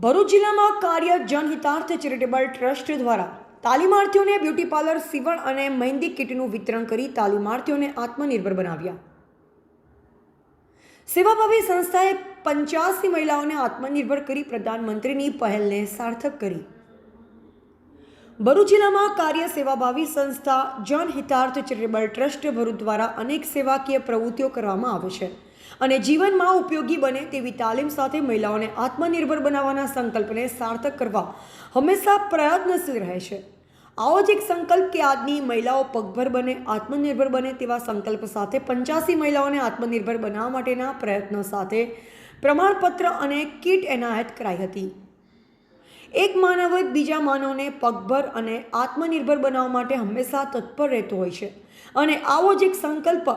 ભરૂચ જિલ્લામાં કાર્ય જનહિતાર્થ charitable trust દ્વારા તાલીમાર્થીઓને બ્યુટી પાર્લર, સીવણ અને મહેંદી કીટનું વિતરણ કરી તાલીમાર્થીઓને આત્મનિર્ભર બનાવ્યા. સેવાભાવી સંસ્થાએ 85 મહિલાઓને આત્મનિર્ભર કરી પ્રધાનમંત્રીની પહેલને સાર્થક કરી. ભરૂચ જિલ્લામાં કાર્ય સેવાભાવી સંસ્થા જનહિતાર્થ ચેરિટેબલ ટ્રસ્ટ ભરૂચ દ્વારા અનેક સેવાકીય પ્રવૃત્તિઓ કરવામાં આવે છે અને જીવનમાં ઉપયોગી બને તેવી તાલીમ સાથે મહિલાઓને આત્મનિર્ભર બનાવવાના સંકલ્પને સાર્થક કરવા હંમેશા પ્રયત્નશીલ રહે છે. આવો જ એક સંકલ્પ કે આજની મહિલાઓ પગભર બને, આત્મનિર્ભર બને તેવા સંકલ્પ સાથે 85 મહિલાઓને આત્મનિર્ભર બનાવવા માટેના પ્રયત્નો સાથે પ્રમાણપત્ર અને કીટ એનાયત કરાઈ હતી. એક માનવ જ બીજા માનવને પગભર અને આત્મનિર્ભર બનાવવા માટે હંમેશા તત્પર રહેતો હોય છે અને આવો જ એક સંકલ્પ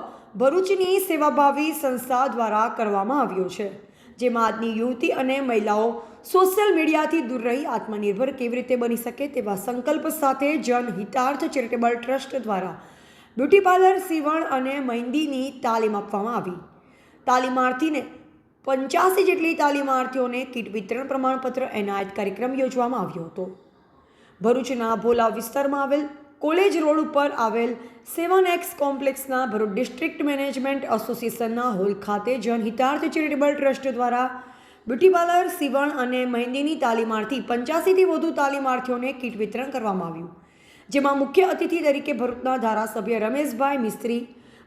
ભરૂચની સેવાભાવી સંસ્થા દ્વારા કરવામાં આવ્યો છે, જેમાં આજની યુવતી અને મહિલાઓ સોશિયલ મીડિયાથી દૂર રહી આત્મનિર્ભર કેવી રીતે બની શકે તેવા સંકલ્પ સાથે જનહિતાર્થ ચેરિટેબલ ટ્રસ્ટ દ્વારા બ્યુટી પાર્લર, સીવણ અને મહેંદીની તાલીમ આપવામાં આવી. તાલીમાર્થીને 85 જેટલી તાલીમાર્થીઓને કીટ વિતરણ પ્રમાણપત્ર એનાયત કાર્યક્રમ યોજવામાં આવ્યો હતો. ભરૂચના ભોલા વિસ્તારમાં આવેલ કોલેજ રોડ ઉપર આવેલ 7X કોમ્પ્લેક્સના ભરૂચ ડિસ્ટ્રિક્ટ મેનેજમેન્ટ એસોસિએશનના હોલ ખાતે જનહિતાર્થ ચેરિટેબલ ટ્રસ્ટ દ્વારા બ્યુટી પાર્લર, સીવણ અને મહેંદીની તાલીમાર્થી 85થી વધુ તાલીમાર્થીઓને કીટ વિતરણ કરવામાં આવ્યું, જેમાં મુખ્ય અતિથિ તરીકે ભરૂચના ધારાસભ્ય રમેશભાઈ મિસ્ત્રી,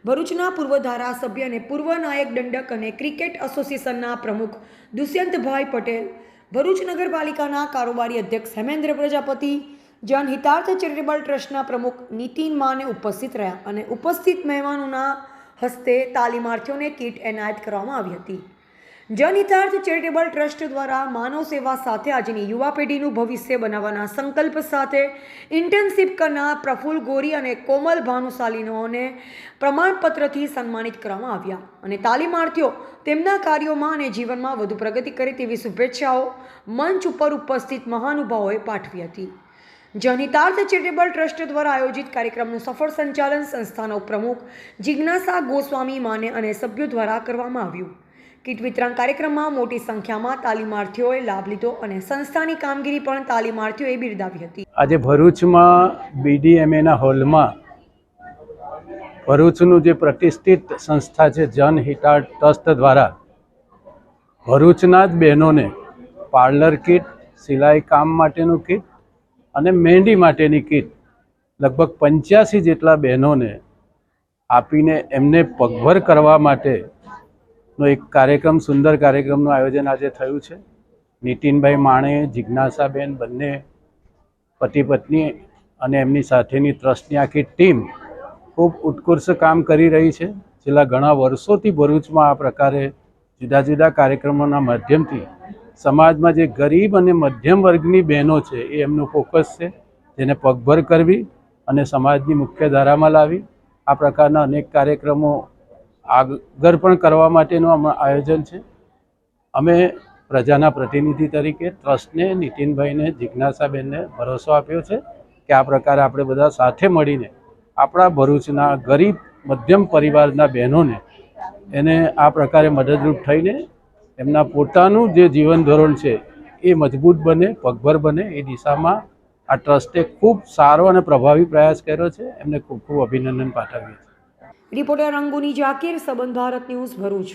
ભરૂચના પૂર્વ ધારાસભ્ય અને પૂર્વ નાયક દંડક અને ક્રિકેટ એસોસિએશનના પ્રમુખ દુષ્યંતભાઈ પટેલ, ભરૂચ નગરપાલિકાના કારોબારી અધ્યક્ષ હેમેન્દ્ર પ્રજાપતિ, જનહિતાર્થ ચેરિટેબલ ટ્રસ્ટના પ્રમુખ નીતિન માને ઉપસ્થિત રહ્યા અને ઉપસ્થિત મહેમાનોના હસ્તે તાલીમાર્થીઓને કીટ એનાયત કરવામાં આવી હતી. જનહિતાર્થ ચેરિટેબલ ટ્રસ્ટ દ્વારા માનવ સેવા સાથે આજની યુવા પેઢીનું ભવિષ્ય બનાવવાના સંકલ્પ સાથે ઇન્ટર્નશીપ કરનાર પ્રફુલ્લ ગોરી અને કોમલ ભાનુશાલીનોને પ્રમાણપત્રથી સન્માનિત કરવામાં આવ્યા અને તાલીમાર્થીઓ તેમના કાર્યોમાં અને જીવનમાં વધુ પ્રગતિ કરે તેવી શુભેચ્છાઓ મંચ ઉપર ઉપસ્થિત મહાનુભાવોએ પાઠવી હતી. જનહિતાર્થ ચેરિટેબલ ટ્રસ્ટ દ્વારા આયોજિત કાર્યક્રમનું સફળ સંચાલન સંસ્થાના પ્રમુખ જિજ્ઞાસા ગોસ્વામી માને અને સભ્યો દ્વારા કરવામાં આવ્યું. કીટ વિતરણ કાર્યક્રમમાં મોટી સંખ્યામાં તાલીમાર્થીઓએ લાભ લીધો અને સંસ્થાની કામગીરી પણ તાલીમાર્થીઓએ બિરદાવી હતી. આજે ભરૂચમાં BDMAના હોલમાં ભરૂચનું જે પ્રતિષ્ઠિત સંસ્થા છે જનહિતાર્થ ટ્રસ્ટ દ્વારા ભરૂચના જ બહેનોને પાર્લર કીટ, સિલાઈ કામ માટેનું કીટ અને મહેંદી માટેની કીટ લગભગ 85 જેટલા બહેનોને આપીને એમને પગભર કરવા માટેનો એક કાર્યક્રમ, સુંદર કાર્યક્રમનું આયોજન આજે થયું છે. નીતિનભાઈ માણે, જિજ્ઞાસાબેન બંને પતિ પત્ની અને એમની સાથેની ટ્રસ્ટની આખી ટીમ ખૂબ ઉત્કૃષ્ટ કામ કરી રહી છે. છેલ્લા ઘણા વર્ષોથી ભરૂચમાં આ પ્રકારે જુદા જુદા કાર્યક્રમોના માધ્યમથી સમાજમાં જે ગરીબ અને મધ્યમ વર્ગની બહેનો છે એ એમનું ફોકસ છે, જેને પગભર કરવી અને સમાજની મુખ્ય ધારામાં લાવી. આ પ્રકારના અનેક કાર્યક્રમો આગળ પણ કરવા માટેનું આયોજન છે. અમે પ્રજાના પ્રતિનિધિ તરીકે ટ્રસ્ટને, નીતિનભાઈને, જિજ્ઞાસાબેનને ભરોસો આપ્યો છે કે આ પ્રકારે આપણે બધા સાથે મળીને આપણા ભરૂચના ગરીબ મધ્યમ પરિવારના બહેનોને એને આ પ્રકારે મદદરૂપ થઈને એમના પોતાનું જે જીવન ધોરણ છે એ મજબૂત બને, પગભર બને એ દિશામાં આ ટ્રસ્ટે ખૂબ સારો અને પ્રભાવી પ્રયાસ કર્યો છે. એમને ખૂબ ખૂબ અભિનંદન પાઠવીએ છીએ. રિપોર્ટર અંગુની જાકીર, સંબંધ ભારત ન્યૂઝ, ભરૂચ.